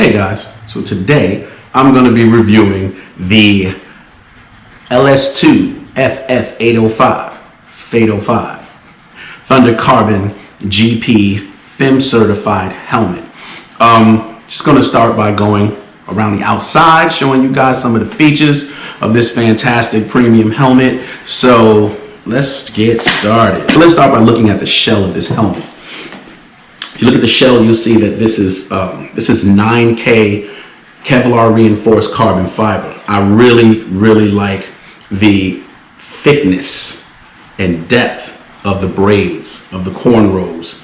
Hey guys, so today I'm going to be reviewing the LS2 FF805 Thunder Carbon GP FIM certified helmet. Just going to start by going around the outside, showing you guys some of the features of this fantastic premium helmet. So let's get started. Let's start by looking at the shell of this helmet. If you look at the shell, you'll see that this is 9K Kevlar reinforced carbon fiber. I really like the thickness and depth of the braids, of the cornrows.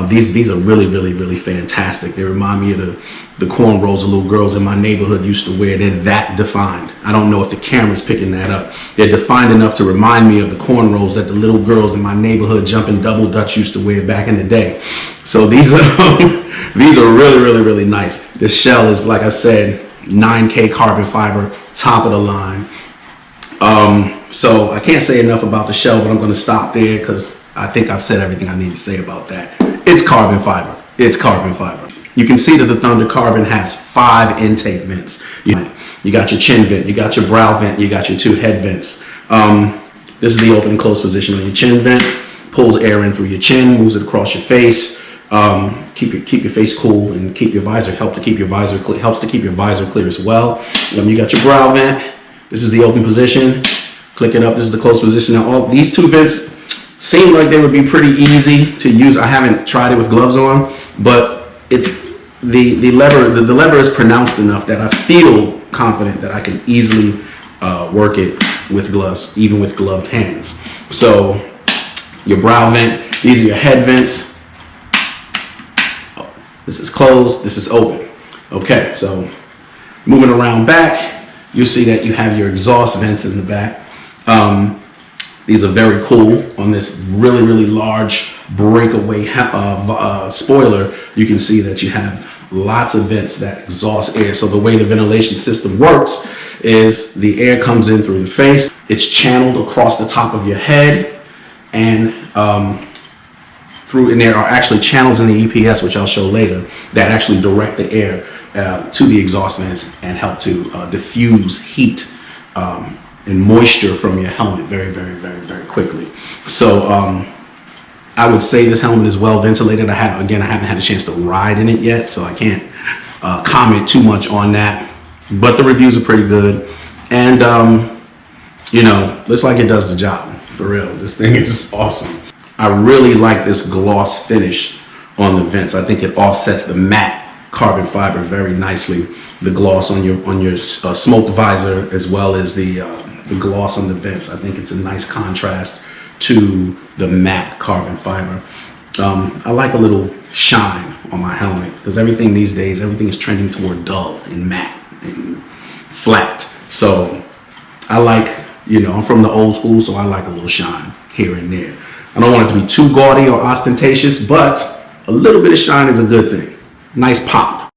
These are really fantastic. They remind me of the cornrows the little girls in my neighborhood used to wear. They're that defined. I don't know if the camera's picking that up. They're defined enough to remind me of the cornrows that the little girls in my neighborhood jumping double dutch used to wear back in the day. So these are really nice. This shell is, like I said, 9K carbon fiber, top of the line. So I can't say enough about the shell, but I'm going to stop there because I think I've said everything I need to say about that. It's carbon fiber. It's carbon fiber. You can see that the Thunder Carbon has 5 intake vents. You got your chin vent, you got your brow vent, you got your 2 head vents. This is the open and close position on your chin vent. Pulls air in through your chin, moves it across your face. Keep your face cool and keep your visor. Helps to keep your visor clear as well. You got your brow vent. This is the open position. Click it up. This is the closed position. Now all these 2 vents seem like they would be pretty easy to use. I haven't tried it with gloves on, but it's the lever is pronounced enough that I feel confident that I can easily work it with gloves, even with gloved hands. So your brow vent, these are your head vents. Oh, this is closed, this is open. Okay, so moving around back, you'll see that you have your exhaust vents in the back. These are very cool. On this really large breakaway spoiler, you can see that you have lots of vents that exhaust air. So the way the ventilation system works is the air comes in through the face, it's channeled across the top of your head, and there are actually channels in the EPS, which I'll show later, that actually direct the air to the exhaust vents and help to diffuse heat and moisture from your helmet very quickly. So I would say this helmet is well ventilated. I haven't had a chance to ride in it yet, so I can't comment too much on that, but the reviews are pretty good, and looks like it does the job for real. This thing is awesome. I really like this gloss finish on the vents. I think it offsets the matte carbon fiber very nicely. The gloss on your smoked visor, as well as the gloss on the vents. I think it's a nice contrast to the matte carbon fiber. I like a little shine on my helmet because everything these days, everything is trending toward dull and matte and flat. So I like, I'm from the old school, so I like a little shine here and there. I don't want it to be too gaudy or ostentatious, but a little bit of shine is a good thing. Nice pop.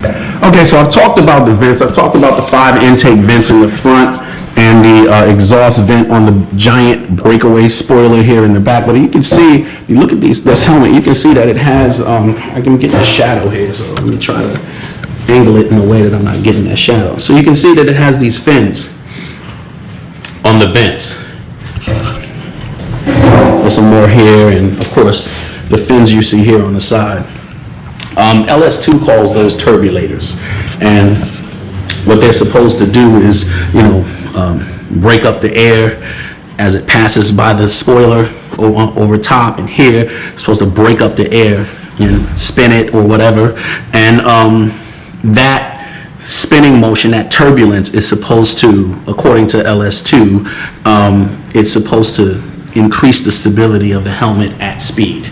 Okay, so I've talked about the vents. I've talked about the 5 intake vents in the front and the exhaust vent on the giant breakaway spoiler here in the back. But you can see, if you look at this helmet, you can see that it has, I can get the shadow here, so let me try to angle it in a way that I'm not getting that shadow. So you can see that it has these fins on the vents. There's some more here, and of course, the fins you see here on the side. LS2 calls those turbulators, and what they're supposed to do is, break up the air as it passes by the spoiler over top, and here it's supposed to break up the air and spin it or whatever, and that spinning motion, that turbulence, is supposed to, according to LS2, it's supposed to increase the stability of the helmet at speed.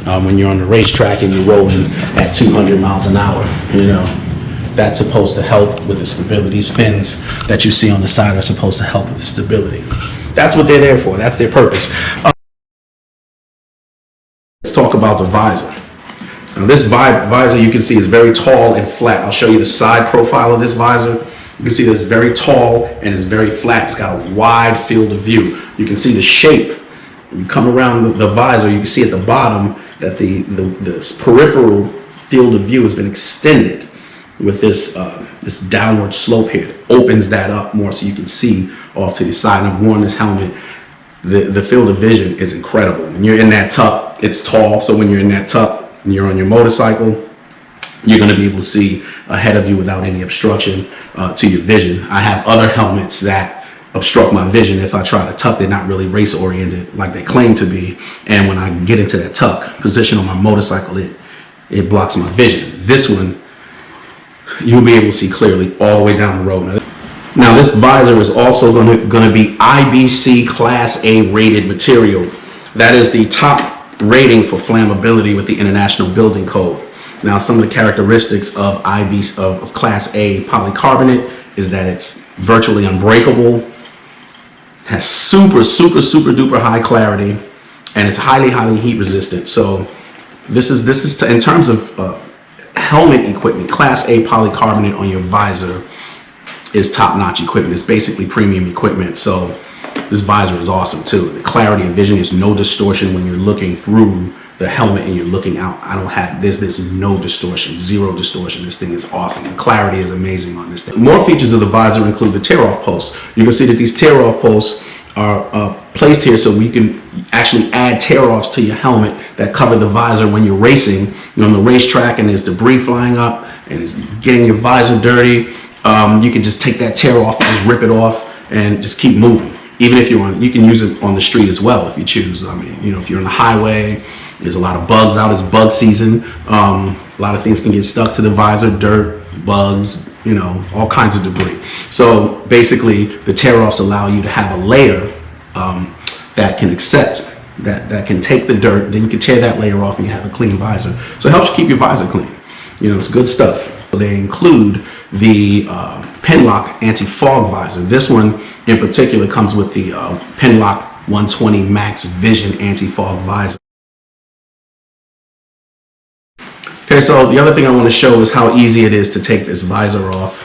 When you're on the racetrack and you're rolling at 200 miles an hour, that's supposed to help with the stability. These fins that you see on the side are supposed to help with the stability. That's what they're there for. That's their purpose. Let's talk about the visor. Now this visor, you can see, is very tall and flat. I'll show you the side profile of this visor. You can see that it's very tall and it's very flat. It's got a wide field of view. You can see the shape. When you come around the visor, you can see at the bottom that the peripheral field of view has been extended with this this downward slope here. It opens that up more so you can see off to the side. And I've worn this helmet. The field of vision is incredible. When you're in that tuck, it's tall, so when you're in that tuck and you're on your motorcycle, you're going to be able to see ahead of you without any obstruction to your vision. I have other helmets that obstruct my vision if I try to tuck. They're not really race oriented like they claim to be, and when I get into that tuck position on my motorcycle, it blocks my vision. This one, you'll be able to see clearly all the way down the road. Now this visor is also going to be IBC Class A rated material. That is the top rating for flammability with the International Building Code. Now some of the characteristics of of Class A polycarbonate is that it's virtually unbreakable, has super duper high clarity, and it's highly heat resistant. So this is in terms of helmet equipment, Class A polycarbonate on your visor is top-notch equipment. It's basically premium equipment. So this visor is awesome too. The clarity of vision is no distortion when you're looking through the helmet and you're looking out. I don't have this. There's no distortion, zero distortion. This thing is awesome. The clarity is amazing on this thing. More features of the visor include the tear-off posts. You can see that these tear-off posts are placed here so we can actually add tear-offs to your helmet that cover the visor when you're racing. You're on the racetrack and there's debris flying up and it's getting your visor dirty. You can just take that tear off and just rip it off and just keep moving. Even if you're on, you can use it on the street as well if you choose. I mean, you know, if you're on the highway, there's a lot of bugs out. It's bug season. A lot of things can get stuck to the visor, dirt, bugs, you know, all kinds of debris. So basically the tear-offs allow you to have a layer that can accept, that can take the dirt, then you can tear that layer off and you have a clean visor. So it helps you keep your visor clean. You know, it's good stuff. So they include the Pinlock anti-fog visor. This one in particular comes with the Pinlock 120 Max Vision anti-fog visor. Okay, so the other thing I want to show is how easy it is to take this visor off.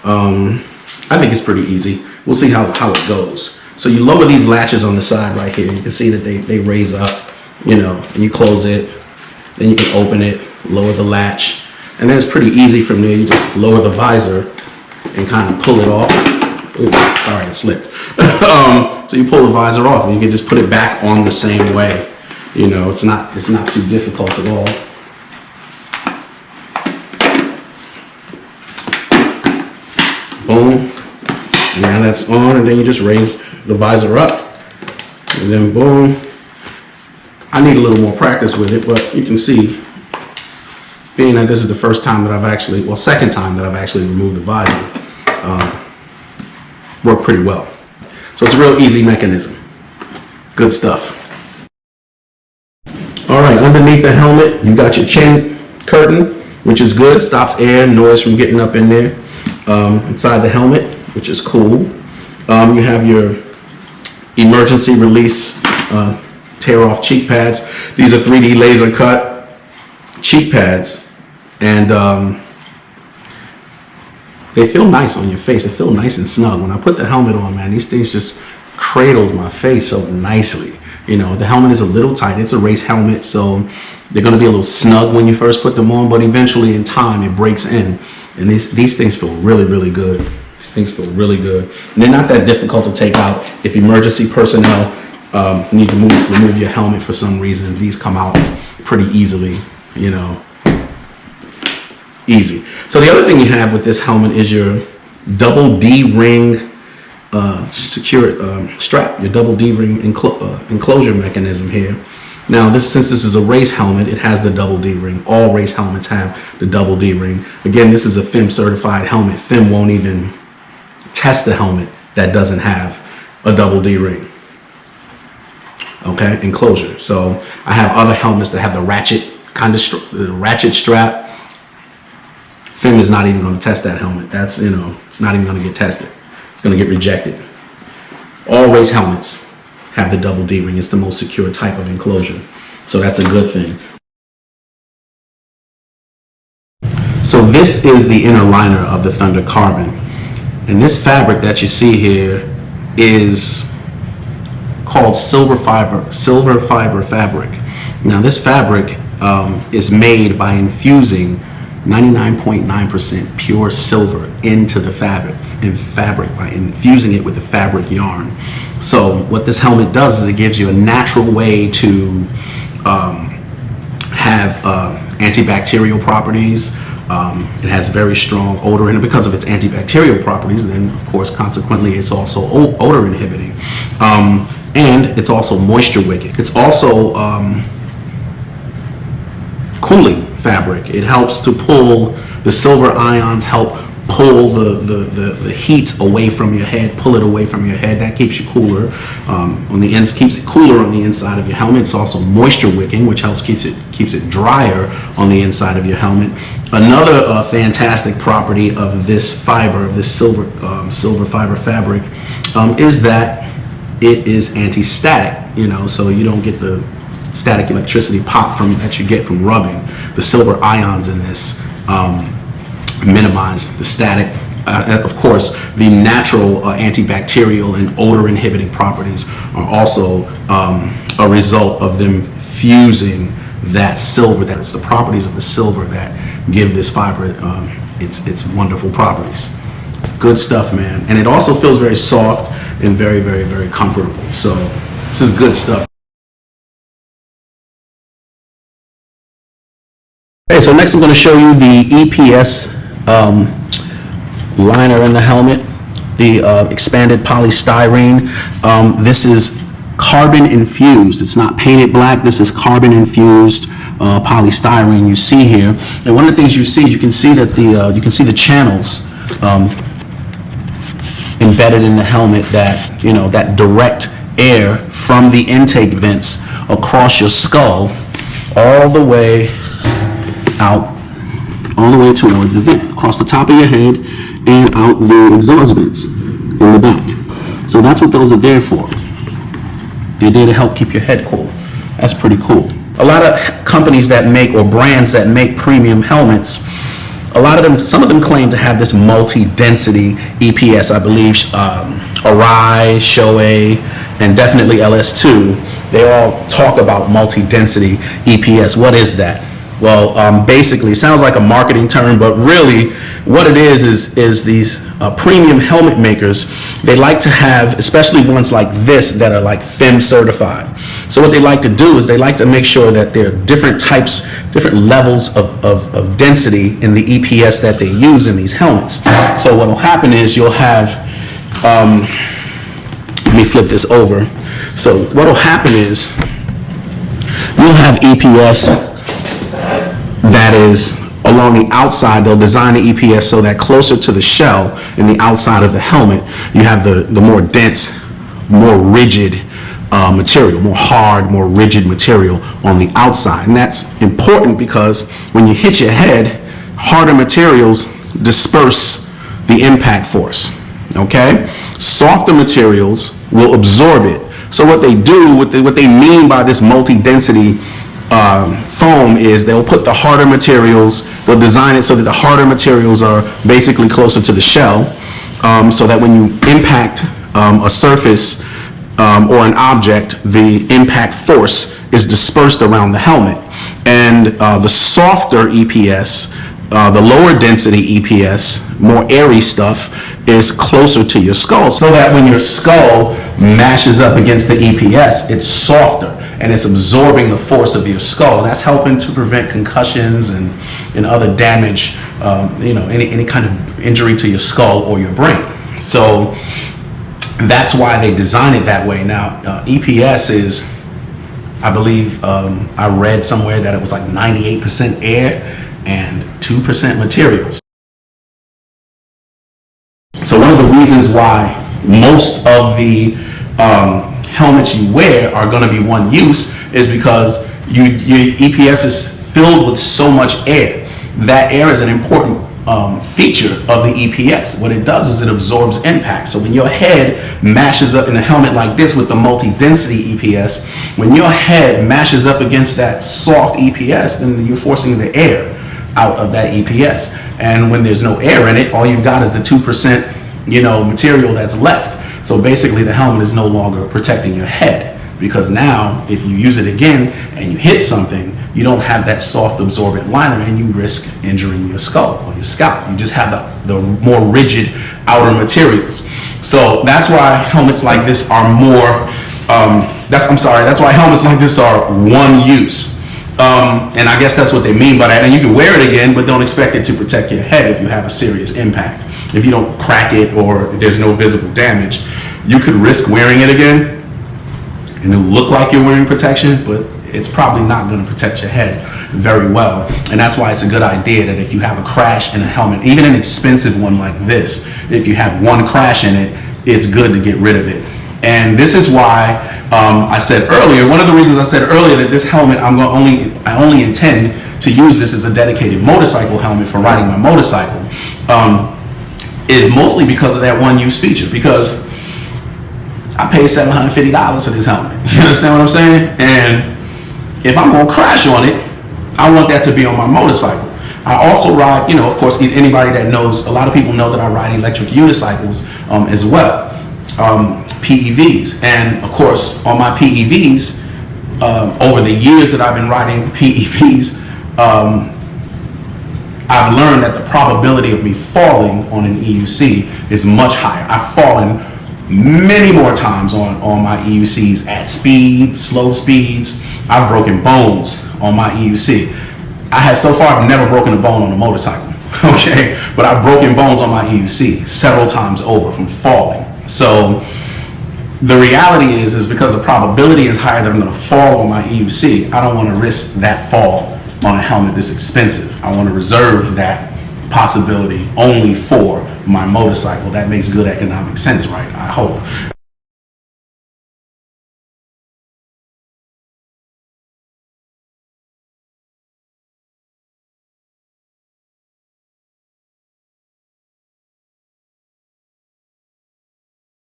I think it's pretty easy. We'll see how it goes. So you lower these latches on the side right here. You can see that they raise up, you know, and you close it. Then you can open it, lower the latch. And then it's pretty easy from there. You just lower the visor and kind of pull it off. Ooh, sorry, it slipped. So you pull the visor off and you can just put it back on the same way. You know, it's not too difficult at all. Boom. And now that's on, and then you just raise the visor up. And then boom. I need a little more practice with it, but you can see, being that this is the first time that I've actually, well, second time that I've actually removed the visor, worked pretty well. So it's a real easy mechanism. Good stuff. All right, underneath the helmet, you got your chin curtain, which is good. Stops air and noise from getting up in there. Inside the helmet, which is cool. You have your emergency release tear off cheek pads. These are 3D laser cut cheek pads, and they feel nice on your face. They feel nice and snug. When I put the helmet on, man, these things just cradled my face so nicely. You know, the helmet is a little tight. It's a race helmet, so they're going to be a little snug when you first put them on, but eventually in time it breaks in, and these things feel really good. These things feel really good, and they're not that difficult to take out. If emergency personnel need to remove your helmet for some reason, these come out pretty easily, you know, easy. So the other thing you have with this helmet is your double D-ring secure strap, your double D-ring enclosure mechanism here. Now, since this is a race helmet, it has the double D-ring. All race helmets have the double D-ring. Again, this is a FIM certified helmet. FIM won't even test a helmet that doesn't have a double D-ring. Okay, enclosure. So I have other helmets that have the ratchet kind of ratchet strap. FIM is not even going to test that helmet. That's, you know, it's not even going to get tested. It's going to get rejected. All race helmets have the double D-ring. It's the most secure type of enclosure. So that's a good thing. So this is the inner liner of the Thunder Carbon. And this fabric that you see here is called silver fiber fabric. Now this fabric is made by infusing 99.9% pure silver into the fabric by infusing it with the fabric yarn. So what this helmet does is it gives you a natural way to have antibacterial properties. It has very strong odor in it because of its antibacterial properties. Then, of course, consequently, it's also odor inhibiting, and it's also moisture wicking. It's also cooling fabric. It helps to pull the silver ions, help pull the heat away from your head, pull it away from your head. That keeps you cooler on the ends, keeps it cooler on the inside of your helmet. It's also moisture wicking, which helps keeps it drier on the inside of your helmet. Another fantastic property of this fiber, of this silver fiber fabric, is that it is anti-static. So you don't get the static electricity pop that you get from rubbing. The silver ions in this minimize the static. Of course, the natural antibacterial and odor inhibiting properties are also a result of them fusing that silver. That is the properties of the silver that give this fiber its wonderful properties. Good stuff, man. And it also feels very soft and very, very, very comfortable. So this is good stuff. Okay, so next I'm going to show you the EPS liner in the helmet, the expanded polystyrene. This is carbon infused. It's not painted black. This is carbon infused polystyrene you see here. And one of the things you can see that the channels embedded in the helmet that that direct air from the intake vents across your skull all the way out, all the way toward the vent, across the top of your head and out the exhaust vents in the back. So that's what those are there for. They're there to help keep your head cool. That's pretty cool. A lot of companies that make, or brands that make premium helmets, some of them claim to have this multi-density EPS. I believe Arai, Shoei, and definitely LS2, they all talk about multi-density EPS. What is that? Well, basically, it sounds like a marketing term, but really what it is these premium helmet makers, they like to have, especially ones like this that are like FIM certified. So what they like to do is they like to make sure that there are different levels of density in the EPS that they use in these helmets. So what will happen is you'll have, let me flip this over. So what will happen is you'll have EPS that is along the outside. They'll design the EPS so that closer to the shell in the outside of the helmet, you have the more dense, more rigid material, more hard, more rigid material on the outside. And that's important because when you hit your head, harder materials disperse the impact force, okay? Softer materials will absorb it. So what they do, what they mean by this multi-density foam is they'll put the harder materials, they'll design it so that the harder materials are basically closer to the shell, so that when you impact a surface or an object, the impact force is dispersed around the helmet. And the softer EPS, the lower density EPS, more airy stuff, is closer to your skull, so that when your skull mashes up against the EPS, it's softer and it's absorbing the force of your skull. And that's helping to prevent concussions and other damage, any kind of injury to your skull or your brain. So that's why they design it that way. Now, EPS is, I believe, I read somewhere that it was like 98% air and 2% materials. So one of the reasons why most of the helmets you wear are going to be one use is because your EPS is filled with so much air. That air is an important feature of the EPS. What it does is it absorbs impact. So when your head mashes up in a helmet like this with the multi-density EPS, when your head mashes up against that soft EPS, then you're forcing the air out of that EPS. And when there's no air in it, all you've got is the 2% material that's left. So basically the helmet is no longer protecting your head, because now if you use it again and you hit something, you don't have that soft absorbent liner, and you risk injuring your skull or your scalp. You just have the more rigid outer materials. So that's why helmets like this are more, that's why helmets like this are one use. And I guess that's what they mean by that. And you can wear it again, but don't expect it to protect your head if you have a serious impact. If you don't crack it or there's no visible damage, you could risk wearing it again and it'll look like you're wearing protection, but it's probably not going to protect your head very well. And that's why it's a good idea that if you have a crash in a helmet, even an expensive one like this, if you have one crash in it, it's good to get rid of it. And this is why I said earlier, one of the reasons I said earlier that this helmet, I only intend to use this as a dedicated motorcycle helmet for riding my motorcycle, is mostly because of that one use feature. Because I paid $750 for this helmet. You understand what I'm saying? And if I'm gonna crash on it, I want that to be on my motorcycle. I also ride, you know, of course, anybody that knows, a lot of people know that I ride electric unicycles as well, PEVs. And of course, on my PEVs, over the years that I've been riding PEVs, I've learned that the probability of me falling on an EUC is much higher. I've fallen many more times on my EUCs at speed, slow speeds. I've broken bones on my EUC. So far I've never broken a bone on a motorcycle, okay? But I've broken bones on my EUC several times over from falling. So the reality is because the probability is higher that I'm gonna fall on my EUC, I don't wanna risk that fall on a helmet this expensive. I wanna reserve that possibility only for my motorcycle. That makes good economic sense, right? I hope.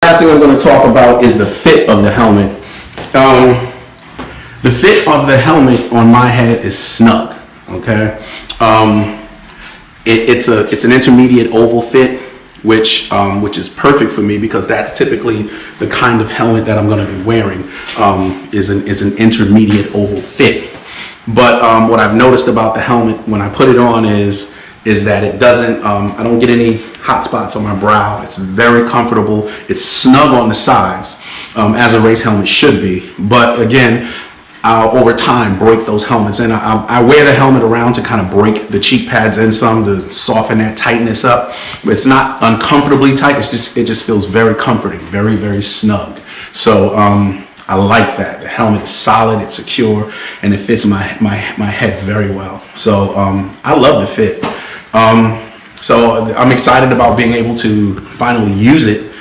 Last thing I'm going to talk about is the fit of the helmet. The fit of the helmet on my head is snug. Okay, it's an intermediate oval fit, which is perfect for me because that's typically the kind of helmet that I'm going to be wearing. Is an intermediate oval fit. But what I've noticed about the helmet when I put it on is that it doesn't, I don't get any hot spots on my brow. It's very comfortable. It's snug on the sides, as a race helmet should be. But again, over time break those helmets, and I wear the helmet around to kind of break the cheek pads in some to soften that tightness up. But it's not uncomfortably tight. It just feels very comforting, very, very snug. So I like that. The helmet is solid, it's secure, and it fits my head very well. So I love the fit. So I'm excited about being able to finally use it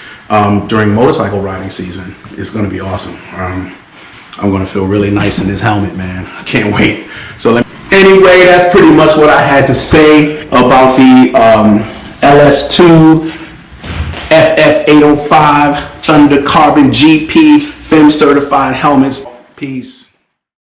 during motorcycle riding season. It's going to be awesome. I'm going to feel really nice in this helmet, man. I can't wait. So anyway, that's pretty much what I had to say about the LS2 FF805 Thunder Carbon GP FEM certified helmets. Peace.